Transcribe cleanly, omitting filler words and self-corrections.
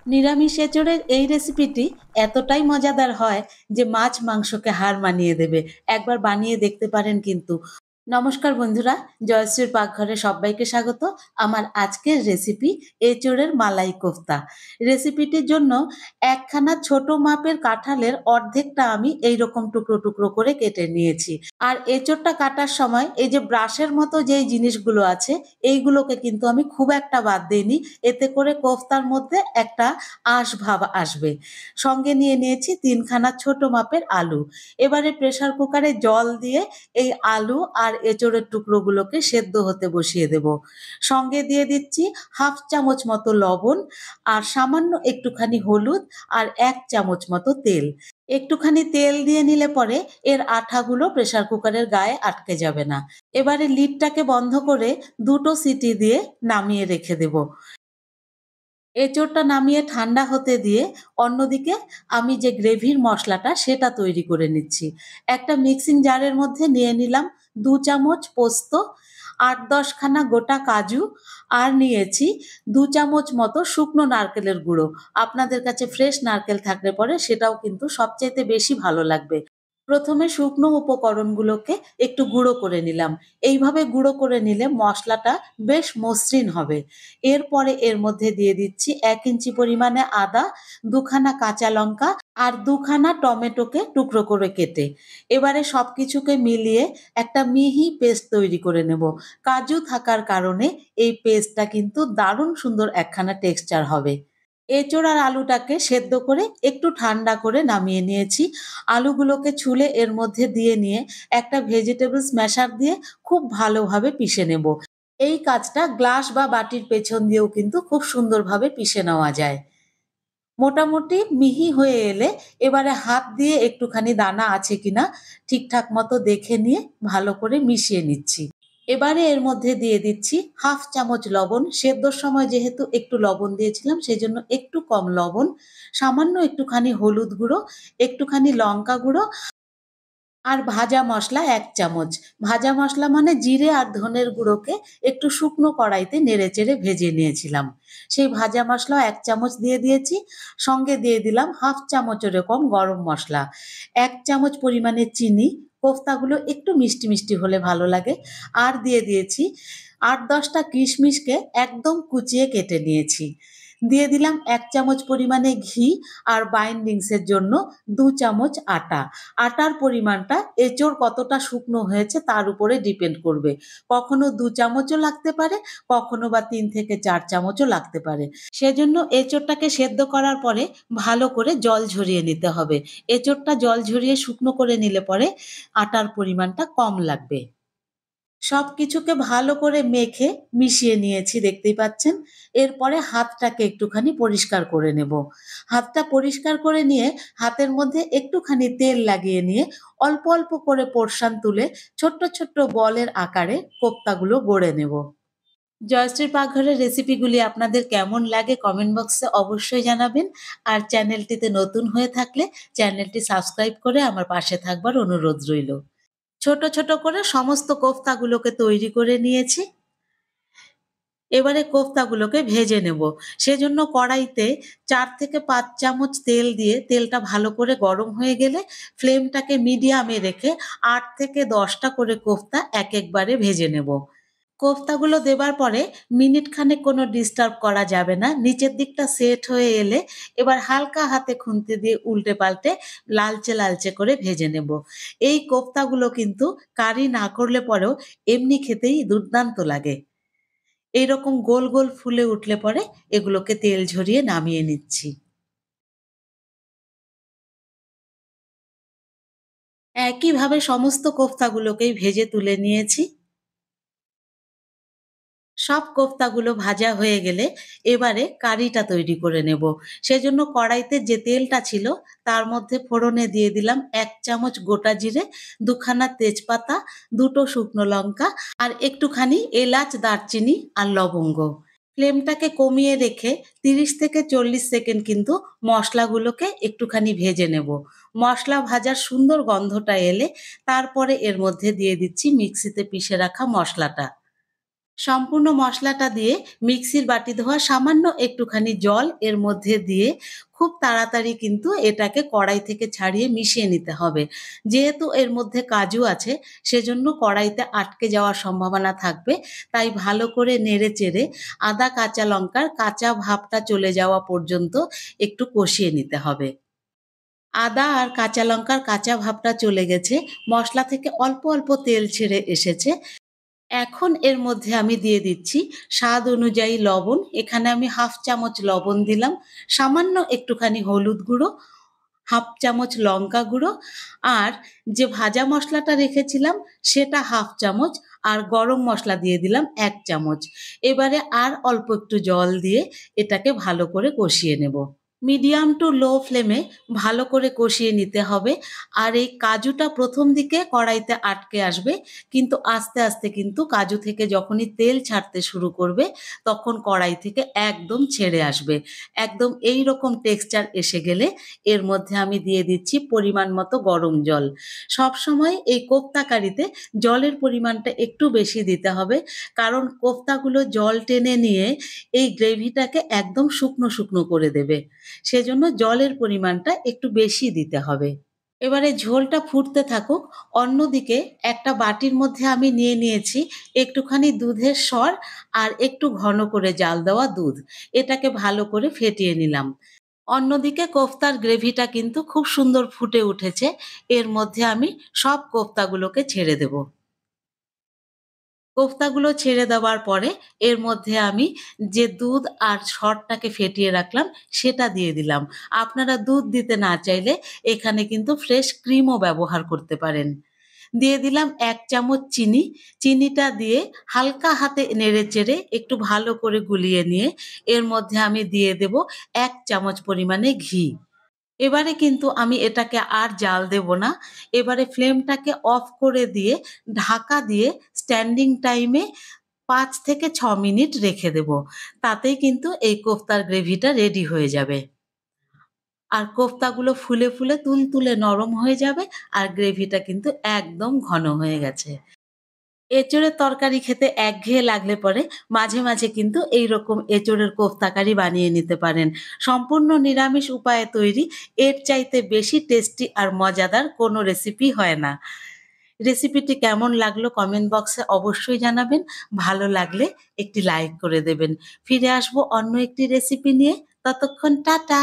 নিরামিষ এঁচোড়ের এই রেসিপিটি এতটাই মজাদার হয় যে মাছ মাংসকে হার মানিয়ে দেবে। একবার বানিয়ে দেখতে পারেন কিন্তু। নমস্কার বন্ধুরা, জয়শ্রীর পাকঘরে সবাইকে স্বাগত। আমার আজকের রেসিপি এঁচোড়ের মালাই কোফতা। রেসিপিটির জন্য একখানা ছোট মাপের কাঁঠালের অর্ধেকটা আমি এইরকম টুকরো টুকরো করে কেটে নিয়েছি। আর এঁচোড়টা কাটার সময় এই যে ব্রাশের মতো যেই জিনিসগুলো আছে এইগুলোকে কিন্তু আমি খুব একটা বাদ দিইনি। এতে করে কোফতার মধ্যে একটা আঁশ ভাব আসবে। সঙ্গে নিয়ে নিয়েছি ৩ খানা ছোট মাপের আলু। এবারে প্রেসার কুকারে জল দিয়ে এই আলু আর এঁচোড়ের টুকরোগুলোকে সেদ্ধ হতে বসিয়ে দেব। সঙ্গে দিয়ে দিচ্ছি 1/2 চামচ মতো লবণ আর সামান্য একটুখানি হলুদ আর 1 চামচ মতো তেল। একটুখানি তেল দিয়ে নিলে পরে এর আঠাগুলো প্রেসার কুকারের গায়ে আটকে যাবে না। এবারে লিডটাকে বন্ধ করে ২ টো সিটি দিয়ে নামিয়ে রেখে দেব। এঁচোড়টা নামিয়ে ঠান্ডা হতে দিয়ে অন্যদিকে আমি যে গ্রেভির মশলাটা সেটা তৈরি করে নিচ্ছি। একটা মিক্সিং জারের মধ্যে নিয়ে নিলাম ২ চামচ পোস্ত, ৮-১০ খানা গোটা কাজু আর নিয়েছি ২ চামচ মতো শুকনো নারকেলের গুঁড়ো। আপনাদের কাছে ফ্রেশ নারকেল থাকলে পরে সেটাও কিন্তু সবচাইতে বেশি ভালো লাগবে। প্রথমে শুকনো উপকরণগুলোকে একটু গুঁড়ো করে নিলাম। এইভাবে গুঁড়ো করে নিলে মশলাটা বেশ মসৃণ হবে। এরপরে এর মধ্যে দিয়ে দিচ্ছি ১ ইঞ্চি পরিমাণে আদা, ২ খানা কাঁচা লঙ্কা আর ২ খানা টমেটোকে টুকরো করে কেটে। এবারে সবকিছুকে মিলিয়ে একটা মিহি পেস্ট তৈরি করে নেব। কাজু থাকার কারণে এই পেস্টটা কিন্তু দারুণ সুন্দর একখানা টেক্সচার হবে। এঁচোড় আর আলুটাকে সেদ্ধ করে একটু ঠান্ডা করে নামিয়ে নিয়েছি। আলুগুলোকে ছুলে এর মধ্যে দিয়ে নিয়ে একটা ভেজিটেবল স্ম্যাশার দিয়ে খুব ভালোভাবে পিষে নেব। এই কাজটা গ্লাস বা বাটির পেছন দিয়েও কিন্তু খুব সুন্দরভাবে পিষে নেওয়া যায়। মোটামুটি মিহি হয়ে এলে এবারে হাত দিয়ে একটুখানি দানা আছে কিনা ঠিকঠাক মতো দেখে নিয়ে ভালো করে মিশিয়ে নিচ্ছি। এবারে এর মধ্যে দিয়ে দিচ্ছি 1/2 চামচ লবণ। সেদ্ধর সময় যেহেতু একটু লবণ দিয়েছিলাম সেজন্য একটু কম লবণ, সামান্য একটুখানি হলুদ গুঁড়ো, একটুখানি লঙ্কা গুঁড়ো আর ভাজা মসলা ১ চামচ। ভাজা মসলা মানে জিরে আর ধনের গুঁড়োকে একটু শুকনো কড়াইতে নেড়েচেড়ে ভেজে নিয়েছিলাম। সেই ভাজা মসলাও ১ চামচ দিয়ে দিয়েছি। সঙ্গে দিয়ে দিলাম 1/2 চামচ এরকম গরম মসলা, ১ চামচ পরিমাণে চিনি, কোফতাগুলো একটু মিষ্টি, মিষ্টি হলে ভালো লাগে। আর দিয়ে দিয়েছি ৮-১০ টা কিশমিশকে একদম কুচিয়ে কেটে নিয়েছি। দিয়ে দিলাম ১ চামচ পরিমাণে ঘি আর বাইন্ডিংস এর জন্য ২ চামচ আটা। আটার পরিমাণটা এঁচোড় কতটা শুকনো হয়েছে তার উপরে ডিপেন্ড করবে। কখনো ২ চামচও লাগতে পারে, কখনো বা ৩ থেকে ৪ চামচও লাগতে পারে। সেজন্য এঁচোড়টাকে সেদ্ধ করার পরে ভালো করে জল ঝরিয়ে নিতে হবে। এঁচোড়টা জল ঝরিয়ে শুকনো করে নিলে পরে আটার পরিমাণটা কম লাগবে। সবকিছুকে ভালো করে মেখে মিশিয়ে নিয়েছি দেখতেই পাচ্ছেন। এরপরে হাতটাকে একটুখানি পরিষ্কার করে নেব। হাতটা পরিষ্কার করে নিয়ে হাতের মধ্যে একটুখানি তেল লাগিয়ে নিয়ে অল্প, অল্প করে পোরশন তুলে ছোট্ট, ছোট্ট বলের আকারে কোপ্তাগুলো গড়ে নেব। জয়শ্রীর পাকঘরের রেসিপিগুলি আপনাদের কেমন লাগে কমেন্ট বক্সে অবশ্যই জানাবেন। আর চ্যানেলটিতে নতুন হয়ে থাকলে চ্যানেলটি সাবস্ক্রাইব করে আমার পাশে থাকবার অনুরোধ রইল। ছোট, ছোট করে সমস্ত কোফতাগুলোকে তৈরি করে নিয়েছি। এবারে কোফতাগুলোকে ভেজে নেব। সেজন্য কড়াইতে ৪ থেকে ৫ চামচ তেল দিয়ে তেলটা ভালো করে গরম হয়ে গেলে ফ্লেমটাকে মিডিয়ামে রেখে ৮ থেকে ১০ টা করে কোফতা একেকবারে ভেজে নেব। কোফতাগুলো দেবার পরে মিনিট খানেক কোনো ডিস্টার্ব করা যাবে না। নিচের দিকটা সেট হয়ে এলে এবার হালকা হাতে খুন্তি দিয়ে উল্টে পাল্টে লালচে, লালচে করে ভেজে নেব। এই কোফতাগুলো কিন্তু কারি না করলে পরেও এমনি খেতেই দুর্দান্ত লাগে। এইরকম গোল, গোল ফুলে উঠলে পরে এগুলোকে তেল ঝরিয়ে নামিয়ে নিচ্ছি। একইভাবে সমস্ত কোফতাগুলোকেই ভেজে তুলে নিয়েছি। সব কোফতাগুলো ভাজা হয়ে গেলে এবারে কারিটা তৈরি করে নেব। সেজন্য কড়াইতে যে তেলটা ছিল তার মধ্যে ফোড়নে দিয়ে দিলাম ১ চামচ গোটা জিরে, ২ খানা তেজপাতা, ২ টো শুকনো লঙ্কা আর একটুখানি এলাচ, দারচিনি আর লবঙ্গ। ফ্লেমটাকে কমিয়ে রেখে ৩০ থেকে ৪০ সেকেন্ড কিন্তু মশলাগুলোকে একটুখানি ভেজে নেব। মশলা ভাজার সুন্দর গন্ধটা এলে তারপরে এর মধ্যে দিয়ে দিচ্ছি মিক্সিতে পিষে রাখা মশলাটা। সম্পূর্ণ মশলাটা দিয়ে মিক্সির বাটি ধোয়া সামান্য একটুখানি জল এর মধ্যে দিয়ে খুব তাড়াতাড়ি কিন্তু এটাকে কড়াই থেকে ছাড়িয়ে মিশিয়ে নিতে হবে। যেহেতু এর মধ্যে কাজু আছে, সেজন্য কড়াইতে আটকে যাওয়ার সম্ভাবনা থাকবে। তাই ভালো করে নেড়ে-চেড়ে আদা কাঁচা লঙ্কার কাঁচা ভাবটা চলে যাওয়া পর্যন্ত একটু কষিয়ে নিতে হবে। আদা আর কাঁচা লঙ্কার কাঁচা ভাবটা চলে গেছে, মসলা থেকে অল্প, অল্প তেল ছেড়ে এসেছে। এখন এর মধ্যে আমি দিয়ে দিচ্ছি স্বাদ অনুযায়ী লবণ। এখানে আমি 1/2 চামচ লবণ দিলাম, সামান্য একটুখানি হলুদ গুঁড়ো, 1/2 চামচ লঙ্কা গুঁড়ো, আর যে ভাজা মসলাটা রেখেছিলাম সেটা 1/2 চামচ, আর গরম মসলা দিয়ে দিলাম 1 চামচ। এবারে আর অল্প একটু জল দিয়ে এটাকে ভালো করে কষিয়ে নেব। মিডিয়াম টু লো ফ্লেমে ভালো করে কষিয়ে নিতে হবে। আর এই কাজুটা ১ম দিকে কড়াইতে আটকে আসবে, কিন্তু আস্তে, আস্তে কিন্তু কাজু থেকে যখনই তেল ছাড়তে শুরু করবে, তখন কড়াই থেকে একদম ছেড়ে আসবে। একদম এইরকম টেক্সচার এসে গেলে এর মধ্যে আমি দিয়ে দিচ্ছি পরিমাণ মতো গরম জল। সবসময় এই কোপ্তা কারিতে জলের পরিমাণটা একটু বেশি দিতে হবে। কারণ কোপ্তাগুলো জল টেনে নিয়ে এই গ্রেভিটাকে একদম শুকনো, শুকনো করে দেবে। সেজন্য জলের পরিমাণটা একটু বেশি দিতে হবে। এবারে ঝোলটা ফুটতে থাকুক। অন্যদিকে একটা বাটির মধ্যে আমি নিয়ে নিয়েছি একটুখানি দুধের সর আর একটু ঘন করে জাল দেওয়া দুধ। এটাকে ভালো করে ফেটিয়ে নিলাম। অন্যদিকে কোফতার গ্রেভিটা কিন্তু খুব সুন্দর ফুটে উঠেছে। এর মধ্যে আমি সব কোফতাগুলোকে ছেড়ে দেব। কোফতাগুলো ছেড়ে দেওয়ার পরে এর মধ্যে আমি যে দুধ আর সরটাকে ফেটিয়ে রাখলাম সেটা দিয়ে দিলাম। আপনারা দুধ দিতে না চাইলে এখানে কিন্তু ফ্রেশ ক্রিমও ব্যবহার করতে পারেন। দিয়ে দিলাম ১ চামচ চিনি। চিনিটা দিয়ে হালকা হাতে নেড়ে-চেড়ে একটু ভালো করে গুলিয়ে নিয়ে এর মধ্যে আমি দিয়ে দেব ১ চামচ পরিমাণে ঘি। এবারে কিন্তু আমি এটাকে আর জাল দেব না। এবারে ফ্লেমটাকে অফ করে দিয়ে ঢাকা দিয়ে স্ট্যান্ডিং টাইমে ৫ থেকে ৬ মিনিট রেখে দেব। তাতেই কিন্তু এই কোফতার গ্রেভিটা রেডি হয়ে যাবে। আর কোফতাগুলো ফুলে, ফুলে তুলতুলে নরম হয়ে যাবে আর গ্রেভিটা কিন্তু একদম ঘন হয়ে গেছে। এঁচোড়ের তরকারি খেতে একঘেয়ে লাগলে পরে মাঝে, মাঝে কিন্তু এইরকম এঁচোড়ের কোফতা কারি বানিয়ে নিতে পারেন। সম্পূর্ণ নিরামিষ উপায়ে তৈরি, এর চাইতে বেশি টেস্টি আর মজাদার কোনো রেসিপি হয় না। রেসিপিটি কেমন লাগলো কমেন্ট বক্সে অবশ্যই জানাবেন। ভালো লাগলে একটি লাইক করে দেবেন। ফিরে আসবো অন্য একটি রেসিপি নিয়ে। ততক্ষণ টাটা।